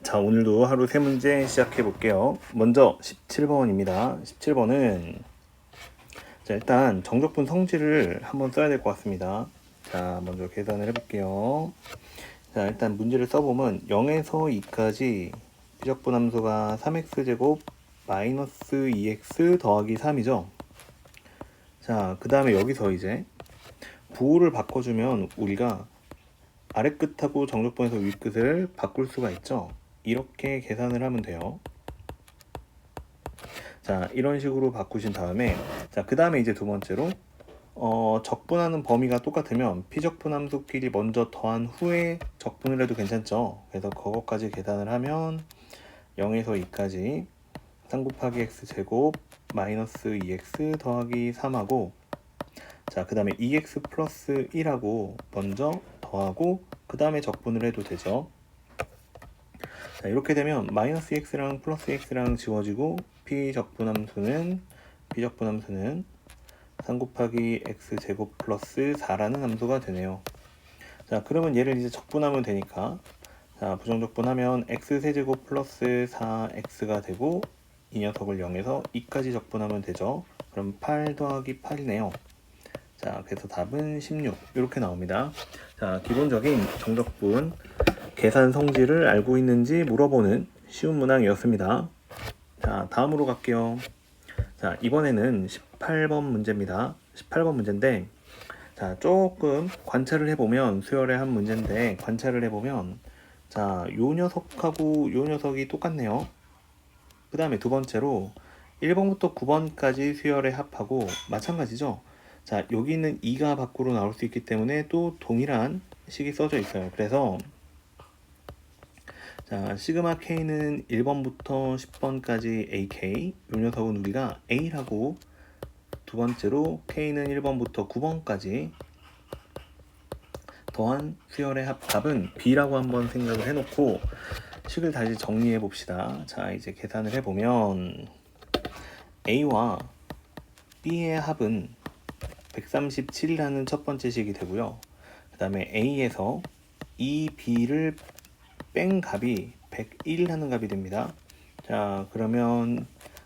자, 오늘도 하루 세 문제 시작해 볼게요. 먼저 17번입니다. 17번은 일단 정적분 성질을 한번 써야 될 것 같습니다. 자, 먼저 계산을 해볼게요. 자, 일단 문제를 써보면 0에서 2까지 비적분 함수가 3x제곱 마이너스 2x 더하기 3이죠. 자, 그 다음에 여기서 이제 부호를 바꿔주면 우리가 아래끝하고 정적분에서 윗끝을 바꿀 수가 있죠. 이렇게 계산을 하면 돼요. 자, 이런 식으로 바꾸신 다음에, 자, 그 다음에 이제 두 번째로 적분하는 범위가 똑같으면 피적분 함수끼리 먼저 더한 후에 적분을 해도 괜찮죠. 그래서 그것까지 계산을 하면 0에서 2까지 3 곱하기 x제곱 마이너스 2x 더하기 3하고, 자, 그 다음에 2x 플러스 1하고 먼저 더하고 그 다음에 적분을 해도 되죠. 자, 이렇게 되면 마이너스 x랑 플러스 x랑 지워지고 비적분함수는 3 곱하기 x제곱 플러스 4라는 함수가 되네요. 자, 그러면 얘를 이제 적분하면 되니까, 자, 부정적분하면 x세제곱 플러스 4x가 되고 이 녀석을 0에서 2까지 적분하면 되죠. 그럼 8 더하기 8이네요. 자, 그래서 답은 16 이렇게 나옵니다. 자, 기본적인 정적분 계산 성질을 알고 있는지 물어보는 쉬운 문항이었습니다. 자, 다음으로 갈게요. 자, 이번에는 18번 문제입니다. 18번 문제인데, 자, 조금 관찰을 해보면, 수열의 한 문제인데 관찰을 해보면, 자, 요 녀석하고 요 녀석이 똑같네요. 그 다음에 두 번째로 1번부터 9번까지 수열의 합하고 마찬가지죠. 자, 여기 있는 2가 밖으로 나올 수 있기 때문에 또 동일한 식이 써져 있어요. 그래서 자, 시그마 K는 1번부터 10번까지 AK, 이 녀석은 우리가 A라고, 두 번째로 K는 1번부터 9번까지 더한 수열의 합은 B라고 한번 생각을 해놓고 식을 다시 정리해 봅시다. 자, 이제 계산을 해보면 A와 B의 합은 137이라는 첫 번째 식이 되고요. 그 다음에 A에서 이 B를 뺀 값이 101이라는 값이 됩니다. 자, 그러면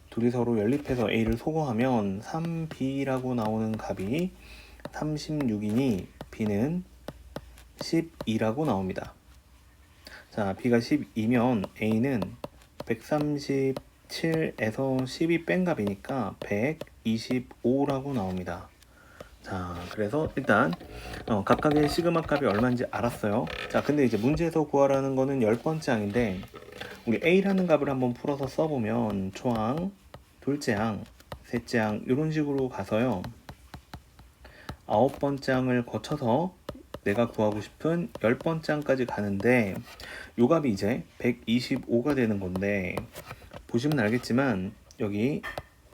둘이 서로 연립해서 A를 소거하면 3B라고 나오는 값이 36이니 B는 12라고 나옵니다. 자, B가 12면 A는 137에서 12 뺀 값이니까 125라고 나옵니다. 자, 그래서 일단 각각의 시그마 값이 얼마인지 알았어요. 자, 근데 이제 문제에서 구하라는 거는 10번째 항인데 우리 A라는 값을 한번 풀어서 써보면 초항, 둘째 항, 셋째 항 이런 식으로 가서요. 9번째 항을 거쳐서 내가 구하고 싶은 10번째 항까지 가는데 요 값이 이제 125가 되는 건데, 보시면 알겠지만 여기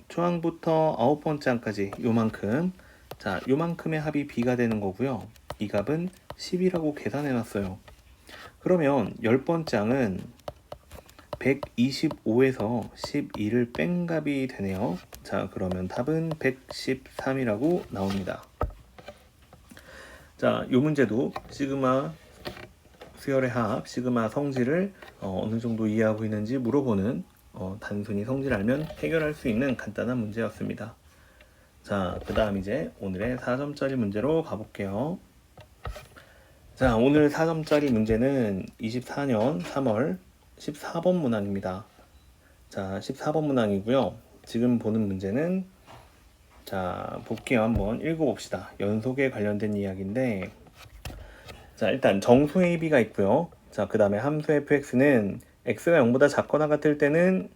초항부터 9번째 항까지 요만큼, 자, 요만큼의 합이 B가 되는 거고요. 이 값은 10이라고 계산해 놨어요. 그러면 10번째 항은 125에서 12를 뺀 값이 되네요. 자, 그러면 답은 113이라고 나옵니다. 자, 요 문제도 시그마 수열의 합, 시그마 성질을 어느 정도 이해하고 있는지 물어보는, 단순히 성질 알면 해결할 수 있는 간단한 문제였습니다. 자, 그 다음 이제 오늘의 4점짜리 문제로 가볼게요. 자, 오늘 4점짜리 문제는 24년 3월 14번 문항입니다. 자, 14번 문항이고요. 지금 보는 문제는, 자, 볼게요. 한번 읽어봅시다. 연속에 관련된 이야기인데, 자, 일단 정수 AB가 있고요. 자, 그 다음에 함수 fx는 x가 0보다 작거나 같을 때는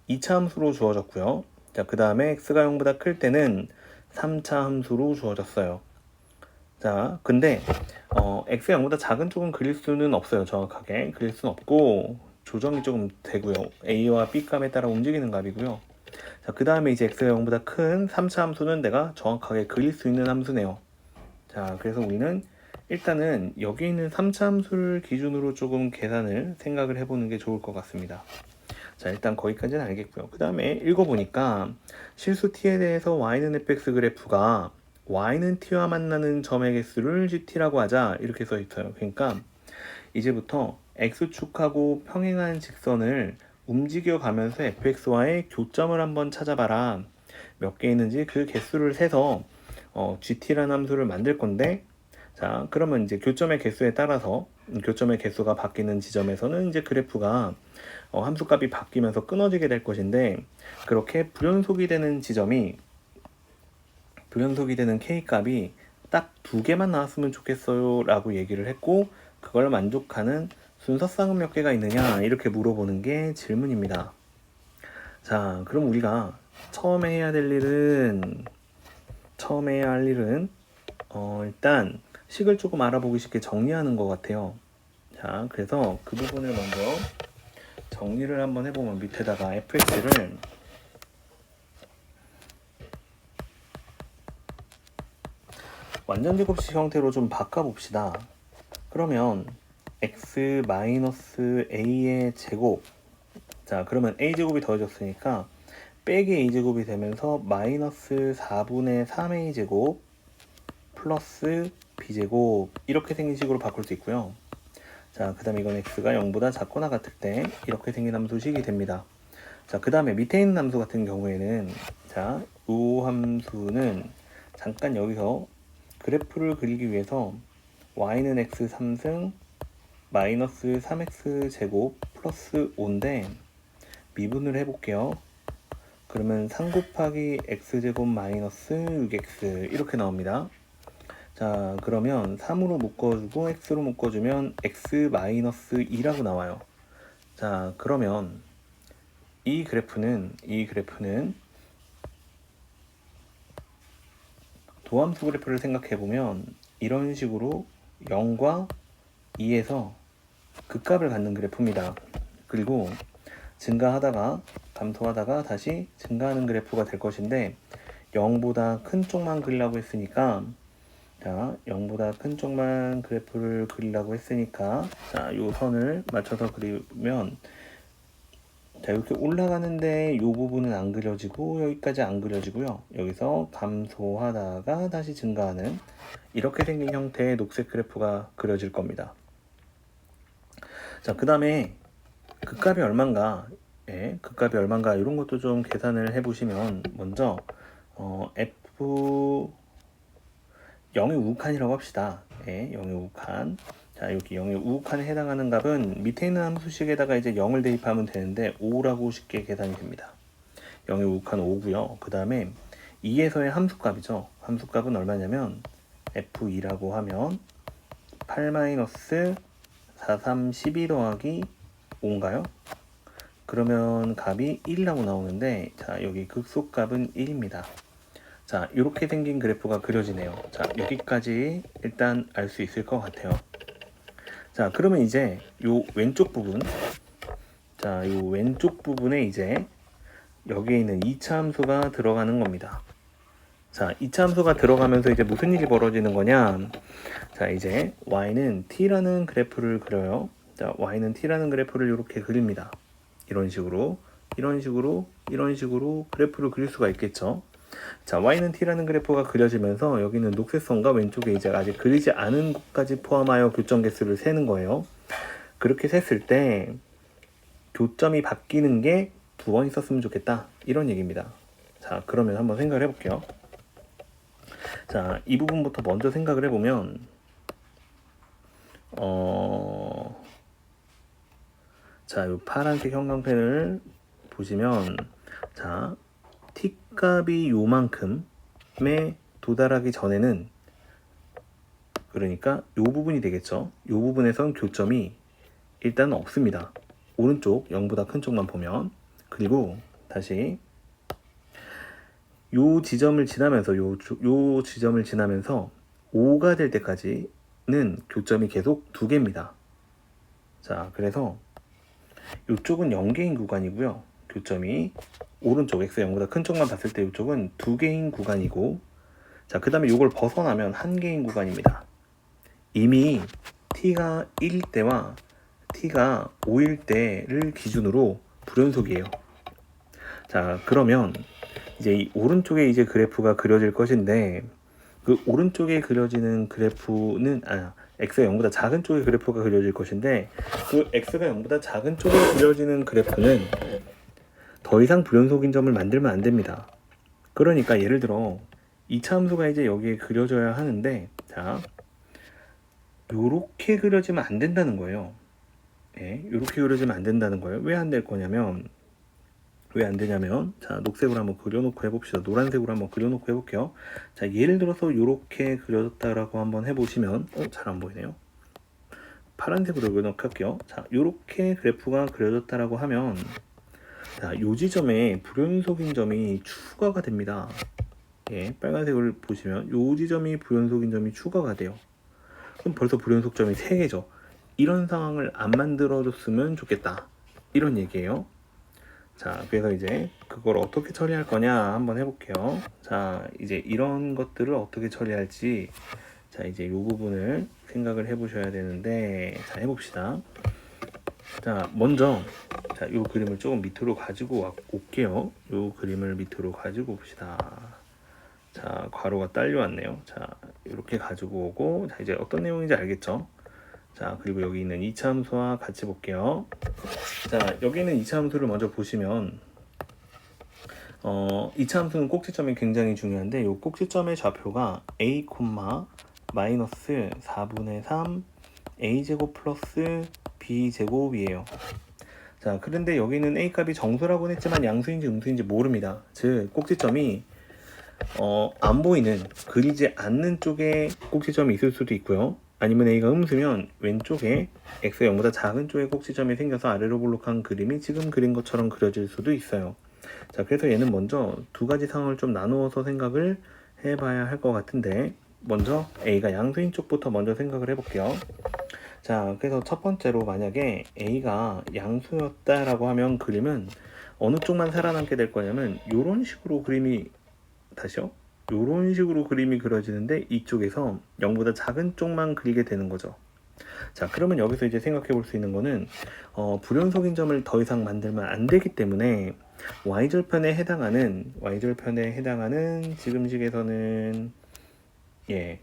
2차 함수로 주어졌고요. 자, 그 다음에 x가 0보다 클 때는 3차 함수로 주어졌어요. 자, 근데 x가 0보다 작은 쪽은 그릴 수는 없어요. 정확하게 그릴 수는 없고 조정이 조금 되고요. a와 b 값에 따라 움직이는 값이고요. 자, 그 다음에 이제 x가 0보다 큰 3차 함수는 내가 정확하게 그릴 수 있는 함수네요. 자, 그래서 우리는 일단은 여기 있는 3차 함수를 기준으로 조금 계산을 생각을 해보는 게 좋을 것 같습니다. 자, 일단 거기까지는 알겠고요. 그 다음에 읽어보니까 실수 t에 대해서 y는 fx 그래프가 y는 t와 만나는 점의 개수를 gt라고 하자 이렇게 써 있어요. 그러니까 이제부터 x축하고 평행한 직선을 움직여 가면서 fx와의 교점을 한번 찾아봐라. 몇 개 있는지 그 개수를 세서 gt라는 함수를 만들 건데, 자, 그러면 이제 교점의 개수에 따라서 교점의 개수가 바뀌는 지점에서는 이제 그래프가 함수값이 바뀌면서 끊어지게 될 것인데, 그렇게 불연속이 되는 지점이 불연속이 되는 k값이 딱 2개만 나왔으면 좋겠어요 라고 얘기를 했고, 그걸 만족하는 순서쌍은 몇 개가 있느냐 이렇게 물어보는 게 질문입니다. 자, 그럼 우리가 처음에 해야 할 일은 일단 식을 조금 알아보기 쉽게 정리하는 것 같아요. 자, 그래서 그 부분을 먼저 정리를 한번 해보면, 밑에다가 fx를 완전 제곱식 형태로 좀 바꿔봅시다. 그러면 x-a의 제곱, 자, 그러면 a제곱이 더해졌으니까 빼기 a제곱이 되면서 마이너스 4분의 3a제곱 플러스 b제곱, 이렇게 생긴 식으로 바꿀 수 있고요. 자, 그 다음에 이건 x가 0보다 작거나 같을 때 이렇게 생긴 함수식이 됩니다. 자, 그 다음에 밑에 있는 함수 같은 경우에는, 자, 이 함수는 잠깐 여기서 그래프를 그리기 위해서 y는 x 3승 마이너스 3x 제곱 플러스 5인데 미분을 해볼게요. 그러면 3 곱하기 x제곱 마이너스 6x 이렇게 나옵니다. 자, 그러면 3으로 묶어주고 x로 묶어주면 x 마이너스 2라고 나와요. 자, 그러면 이 그래프는 도함수 그래프를 생각해보면 이런 식으로 0과 2에서 극값을 갖는 그래프입니다. 그리고 증가하다가 감소하다가 다시 증가하는 그래프가 될 것인데, 0보다 큰 쪽만 그리려고 했으니까, 자, 0보다 큰 쪽만 그래프를 그리려고 했으니까, 자, 요 선을 맞춰서 그리면, 자, 이렇게 올라가는데 이 부분은 안 그려지고 여기까지 안 그려지고요. 여기서 감소하다가 다시 증가하는 이렇게 생긴 형태의 녹색 그래프가 그려질 겁니다. 자, 그 다음에 극값이 얼만가, 극값이 얼만가 이런 것도 좀 계산을 해보시면, 먼저 f 0의 우칸이라고 합시다. 0의 우칸. 자, 여기 0의 우칸에 해당하는 값은 밑에 있는 함수식에다가 이제 0을 대입하면 되는데 5라고 쉽게 계산이 됩니다. 0의 우칸 5고요. 그 다음에 2에서의 함수값이죠. 함수값은 얼마냐면 f2라고 하면 8-4, 3, 12 더하기 5인가요? 그러면 값이 1이라고 나오는데, 자, 여기 극소값은 1입니다. 자, 이렇게 생긴 그래프가 그려지네요. 자, 여기까지 일단 알 수 있을 것 같아요. 자, 그러면 이제 요 왼쪽 부분, 자, 요 왼쪽 부분에 이제 여기에 있는 2차 함수가 들어가는 겁니다. 자, 2차 함수가 들어가면서 이제 무슨 일이 벌어지는 거냐? 자, 이제 y는 t라는 그래프를 그려요. 자, y는 t라는 그래프를 이렇게 그립니다. 이런 식으로 그래프를 그릴 수가 있겠죠. 자, y는 t라는 그래프가 그려지면서 여기는 녹색선과 왼쪽에 이제 아직 그리지 않은 곳까지 포함하여 교점 개수를 세는 거예요. 그렇게 셌을 때 교점이 바뀌는 게 2번 있었으면 좋겠다, 이런 얘기입니다. 자, 그러면 한번 생각을 해볼게요. 자, 이 부분부터 먼저 생각을 해보면, 자, 이 파란색 형광펜을 보시면, 자, t값이 요만큼에 도달하기 전에는, 그러니까 요 부분이 되겠죠. 요 부분에선 교점이 일단 없습니다. 오른쪽 0보다 큰 쪽만 보면. 그리고 다시 요 지점을 지나면서 요 지점을 지나면서 5가 될 때까지는 교점이 계속 2개입니다. 자, 그래서 이쪽은 0개인 구간이고요. 교점이 오른쪽 x 0보다 큰 쪽만 봤을 때 이쪽은 2개인 구간이고, 자, 그 다음에 이걸 벗어나면 1개인 구간입니다. 이미 t가 1일 때와 t가 5일 때를 기준으로 불연속이에요. 자, 그러면 이제 이 오른쪽에 이제 그래프가 그려질 것인데, 그 오른쪽에 그려지는 그래프는 x가 0보다 작은 쪽의 그래프가 그려질 것인데 그 x가 0보다 작은 쪽에 그려지는 그래프는 더 이상 불연속인 점을 만들면 안 됩니다. 그러니까 예를 들어 이차 함수가 이제 여기에 그려져야 하는데 자 요렇게 그려지면 안 된다는 거예요. 예, 요렇게 그려지면 안 된다는 거예요. 왜 안 될 거냐면 왜 안 되냐면 자 녹색으로 한번 그려놓고 해봅시다. 노란색으로 한번 그려놓고 해볼게요. 자 예를 들어서 요렇게 그려졌다라고 한번 해보시면 잘 안 보이네요. 파란색으로 그려놓고 할게요. 자 요렇게 그래프가 그려졌다라고 하면 자 요 지점에 불연속인 점이 추가가 됩니다. 예, 빨간색을 보시면 요 지점이 불연속인 점이 추가가 돼요. 그럼 벌써 불연속점이 3개죠. 이런 상황을 안 만들어줬으면 좋겠다. 이런 얘기예요. 자, 그래서 이제 그걸 어떻게 처리할 거냐 한번 해볼게요. 자, 이제 이런 것들을 어떻게 처리할지 자, 이제 이 부분을 생각을 해보셔야 되는데 자, 해봅시다. 자, 먼저 자, 이 그림을 조금 밑으로 가지고 올게요. 이 그림을 밑으로 가지고 옵시다. 자, 괄호가 딸려왔네요. 자, 이렇게 가지고 오고 자, 이제 어떤 내용인지 알겠죠? 자, 그리고 여기 있는 2차 함수와 같이 볼게요. 자, 여기 있는 2차 함수를 먼저 보시면 2차 함수는 꼭지점이 굉장히 중요한데 이 꼭지점의 좌표가 a, 마이너스 4분의 3 a제곱 플러스 b제곱이에요. 자, 그런데 여기는 a 값이 정수라고는 했지만 양수인지 음수인지 모릅니다. 즉 꼭지점이 안 보이는 그리지 않는 쪽에 꼭지점이 있을 수도 있고요. 아니면 a가 음수면 왼쪽에 x가 0보다 작은 쪽에 꼭지점이 생겨서 아래로 볼록한 그림이 지금 그린 것처럼 그려질 수도 있어요. 자, 그래서 얘는 먼저 두 가지 상황을 좀 나누어서 생각을 해봐야 할 것 같은데 먼저 a가 양수인 쪽부터 먼저 생각을 해볼게요. 자, 그래서 첫 번째로 만약에 a가 양수였다라고 하면 그림은 어느 쪽만 살아남게 될 거냐면 이런 식으로 그림이 다시요. 이런 식으로 그림이 그려지는데 이쪽에서 0보다 작은 쪽만 그리게 되는 거죠. 자, 그러면 여기서 이제 생각해 볼 수 있는 거는 불연속인 점을 더 이상 만들면 안 되기 때문에 y절편에 해당하는 지금식에서는 예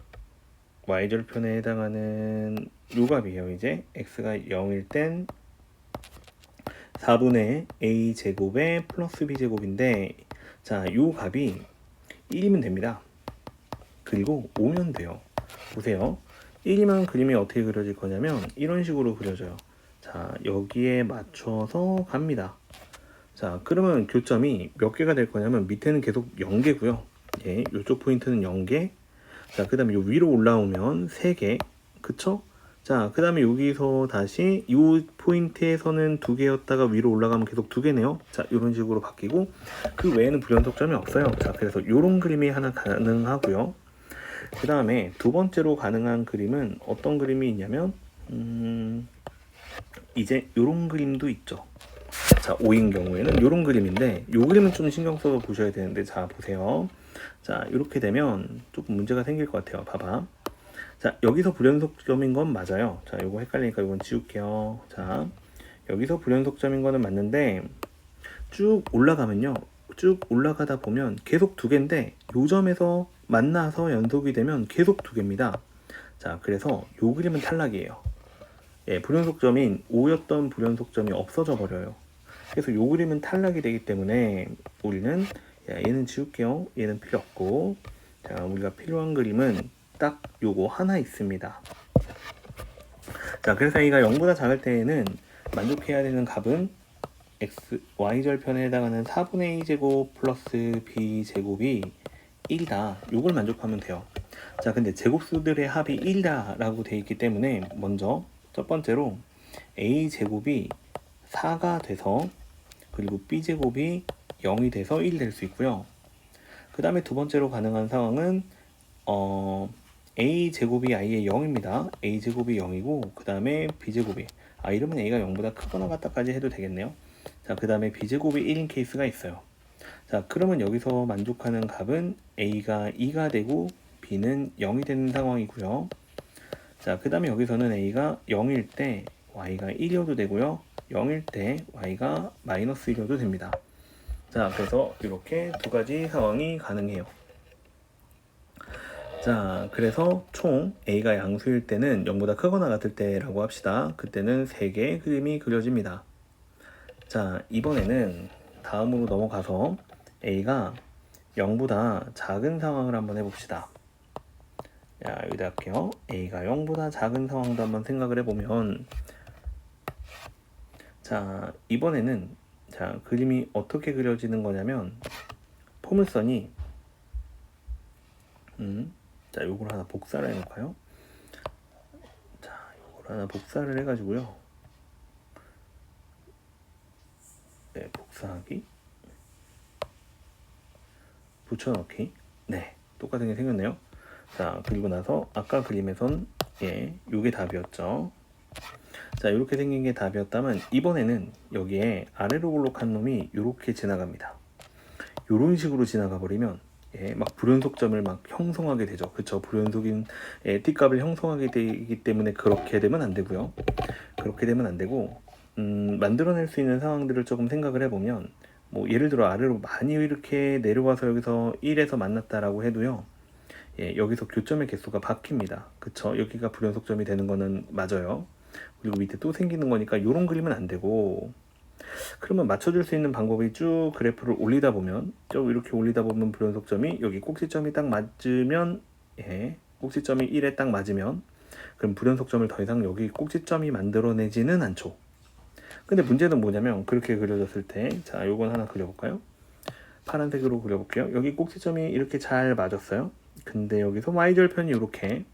y절편에 해당하는 요 값이에요. 이제 x가 0일 땐 4분의 a 제곱에 플러스 b 제곱인데 자, 요 값이 1이면 됩니다. 그리고 5면 돼요. 보세요. 1이면 그림이 어떻게 그려질 거냐면 이런 식으로 그려져요. 자, 여기에 맞춰서 갑니다. 자, 그러면 교점이 몇 개가 될 거냐면 밑에는 계속 0개고요. 예, 이쪽 포인트는 0개. 자, 그 다음에 위로 올라오면 3개. 그쵸? 자, 그 다음에 여기서 다시 이 포인트에서는 2개였다가 위로 올라가면 계속 2개네요. 자, 이런 식으로 바뀌고 그 외에는 불연속점이 없어요. 자, 그래서 이런 그림이 하나 가능하고요. 그 다음에 두 번째로 가능한 그림은 어떤 그림이 있냐면 이제 이런 그림도 있죠. 자, 5인 경우에는 이런 그림인데 이 그림은 좀 신경 써서 보셔야 되는데 자, 보세요. 자, 이렇게 되면 조금 문제가 생길 것 같아요. 봐봐. 자, 여기서 불연속점인 건 맞아요. 자, 요거 헷갈리니까 이건 지울게요. 자, 여기서 불연속점인 거는 맞는데 쭉 올라가면요. 쭉 올라가다 보면 계속 2개인데 요 점에서 만나서 연속이 되면 계속 2개입니다. 자, 그래서 요 그림은 탈락이에요. 예, 불연속점인 5였던 불연속점이 없어져 버려요. 그래서 요 그림은 탈락이 되기 때문에 우리는 얘는 지울게요. 얘는 필요 없고 자, 우리가 필요한 그림은 딱 요거 하나 있습니다. 자, 그래서 a가 0보다 작을 때에는 만족해야 되는 값은 y절편에 해당하는 4분의 2제곱 플러스 b제곱이 1이다. 요걸 만족하면 돼요. 자, 근데 제곱수들의 합이 1이다 라고 되어 있기 때문에 먼저 첫 번째로 a제곱이 4가 돼서 그리고 b제곱이 0이 돼서 1이 될 수 있고요. 그 다음에 두 번째로 가능한 상황은 a제곱이 a의 0입니다. a제곱이 0이고 그 다음에 b제곱이 이러면 a가 0보다 크거나 같다까지 해도 되겠네요. 자, 그 다음에 b제곱이 1인 케이스가 있어요. 자, 그러면 여기서 만족하는 값은 a가 2가 되고 b는 0이 되는 상황이고요. 자, 그 다음에 여기서는 a가 0일 때 y가 1이어도 되고요. 0일 때 y가 마이너스 1이어도 됩니다. 자, 그래서 이렇게 두 가지 상황이 가능해요. 자, 그래서 총 A가 양수일 때는 0보다 크거나 같을 때라고 합시다. 그때는 3개의 그림이 그려집니다. 자, 이번에는 다음으로 넘어가서 A가 0보다 작은 상황을 한번 해봅시다. 자, 여기다 할게요. A가 0보다 작은 상황도 한번 생각을 해보면, 자, 이번에는 자, 그림이 어떻게 그려지는 거냐면 포물선이 자, 요걸 하나 복사를 해놓을까요? 자, 요걸 하나 복사를 해가지고요. 네, 복사하기, 붙여넣기. 네, 똑같은 게 생겼네요. 자, 그리고 나서 아까 그림에선 요게 답이었죠. 자, 이렇게 생긴 게 답이었다면 이번에는 여기에 아래로 볼록한 놈이 이렇게 지나갑니다. 이런 식으로 지나가 버리면 막 불연속점을 막 형성하게 되죠. 그쵸? 불연속인 t값을 형성하게 되기 때문에 그렇게 되면 안 되고요. 그렇게 되면 안 되고 만들어낼 수 있는 상황들을 조금 생각을 해보면 뭐 예를 들어 아래로 많이 이렇게 내려와서 여기서 1에서 만났다라고 해도요. 여기서 교점의 개수가 바뀝니다. 그쵸? 여기가 불연속점이 되는 거는 맞아요. 그리고 밑에 또 생기는 거니까 이런 그림은 안 되고, 그러면 맞춰줄 수 있는 방법이 쭉 그래프를 올리다 보면, 쭉 이렇게 올리다 보면 불연속점이 여기 꼭지점이 딱 맞으면, 꼭지점이 1에 딱 맞으면, 그럼 불연속점을 더 이상 여기 꼭지점이 만들어내지는 않죠. 근데 문제는 뭐냐면 그렇게 그려졌을 때, 자, 요건 하나 그려볼까요? 파란색으로 그려볼게요. 여기 꼭지점이 이렇게 잘 맞았어요. 근데 여기서 y절편이 이렇게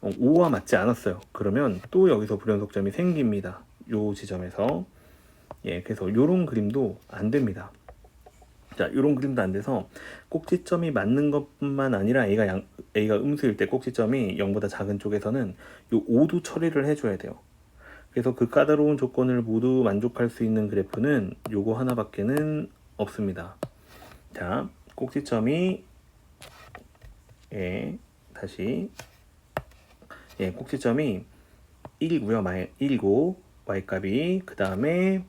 5와 맞지 않았어요. 그러면 또 여기서 불연속점이 생깁니다. 요 지점에서. 그래서 요런 그림도 안 됩니다. 자, 요런 그림도 안 돼서 꼭지점이 맞는 것뿐만 아니라 A가 음수일 때 꼭지점이 0보다 작은 쪽에서는 요 5도 처리를 해줘야 돼요. 그래서 그 까다로운 조건을 모두 만족할 수 있는 그래프는 요거 하나밖에는 없습니다. 자, 꼭지점이 다시 꼭지점이 1이고요. 1이고 y값이 그 다음에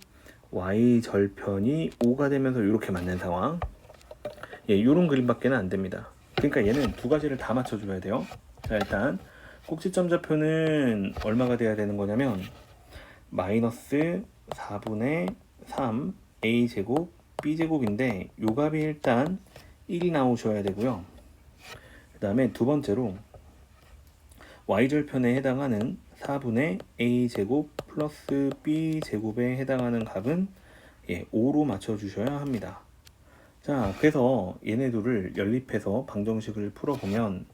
y절편이 5가 되면서 이렇게 맞는 상황. 이런 그림밖에는 안 됩니다. 그러니까 얘는 두 가지를 다 맞춰줘야 돼요. 자, 일단 꼭지점 좌표는 얼마가 돼야 되는 거냐면 마이너스 4분의 3 a제곱 b제곱인데 요 값이 일단 1이 나오셔야 되고요. 그 다음에 두 번째로 y절편에 해당하는 4분의 a제곱 플러스 b제곱에 해당하는 값은 5로 맞춰주셔야 합니다. 자, 그래서 얘네들을 연립해서 방정식을 풀어보면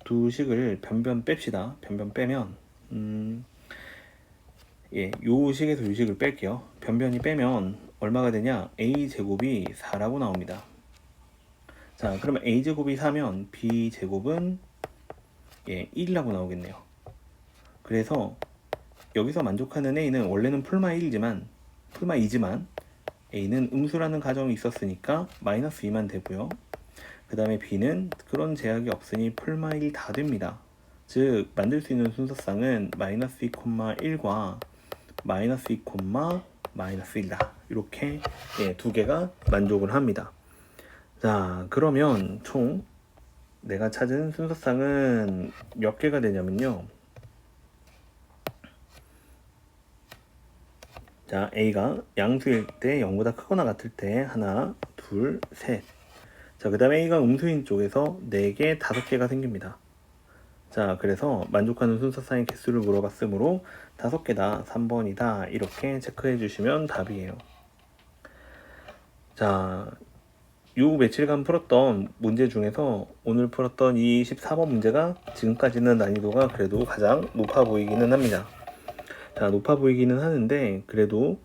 두 식을 변변 뺍시다. 변변 빼면 요 식에서 요 식을 뺄게요. 변변이 빼면 얼마가 되냐? a제곱이 4라고 나옵니다. 자, 그러면 a제곱이 4면 b제곱은 1이라고 나오겠네요. 그래서 여기서 만족하는 a는 원래는 풀마 1이지만 a는 음수라는 가정이 있었으니까 마이너스 2만 되고요. 그 다음에 b는 그런 제약이 없으니 풀마 1 다 됩니다. 즉 만들 수 있는 순서쌍은 마이너스 2,1과 마이너스 2, 마이너스 1다. 이렇게 두 개가 만족을 합니다. 자, 그러면 총 내가 찾은 순서쌍은 몇 개가 되냐면요. 자, A가 양수일 때 0보다 크거나 같을 때 하나, 둘, 셋. 자, 그 다음에 A가 음수인 쪽에서 4개, 5개가 생깁니다. 자, 그래서 만족하는 순서쌍의 개수를 물어봤으므로 5개다, 3번이다 이렇게 체크해 주시면 답이에요. 자, 요 며칠간 풀었던 문제 중에서 오늘 풀었던 이 14번 문제가 지금까지는 난이도가 그래도 가장 높아 보이기는 합니다. 자, 높아 보이기는 하는데 그래도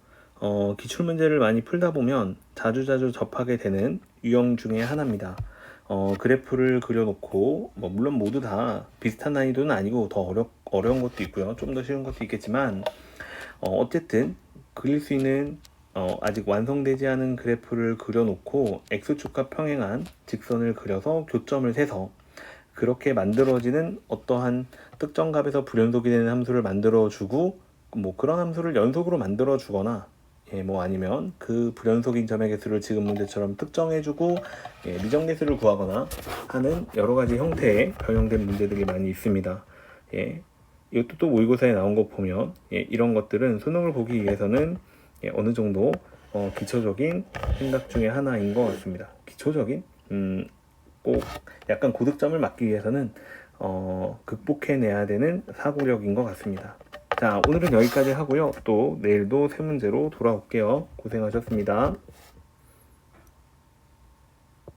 기출문제를 많이 풀다 보면 자주자주 접하게 되는 유형 중에 하나입니다. 그래프를 그려놓고 물론 모두 다 비슷한 난이도는 아니고 더 어려운 것도 있고요. 좀 더 쉬운 것도 있겠지만 어쨌든 그릴 수 있는 아직 완성되지 않은 그래프를 그려놓고 x축과 평행한 직선을 그려서 교점을 세서 그렇게 만들어지는 어떠한 특정 값에서 불연속이 되는 함수를 만들어주고 그런 함수를 연속으로 만들어주거나 뭐 아니면 그 불연속인 점의 개수를 지금 문제처럼 특정해주고 미정 개수를 구하거나 하는 여러 가지 형태의 변형된 문제들이 많이 있습니다. 이것도 또 모의고사에 나온 거 보면 이런 것들은 수능을 보기 위해서는 어느 정도 기초적인 생각 중에 하나인 것 같습니다. 기초적인? 꼭 약간 고득점을 맞기 위해서는 극복해내야 되는 사고력인 것 같습니다. 자, 오늘은 여기까지 하고요. 또 내일도 새 문제로 돌아올게요. 고생하셨습니다.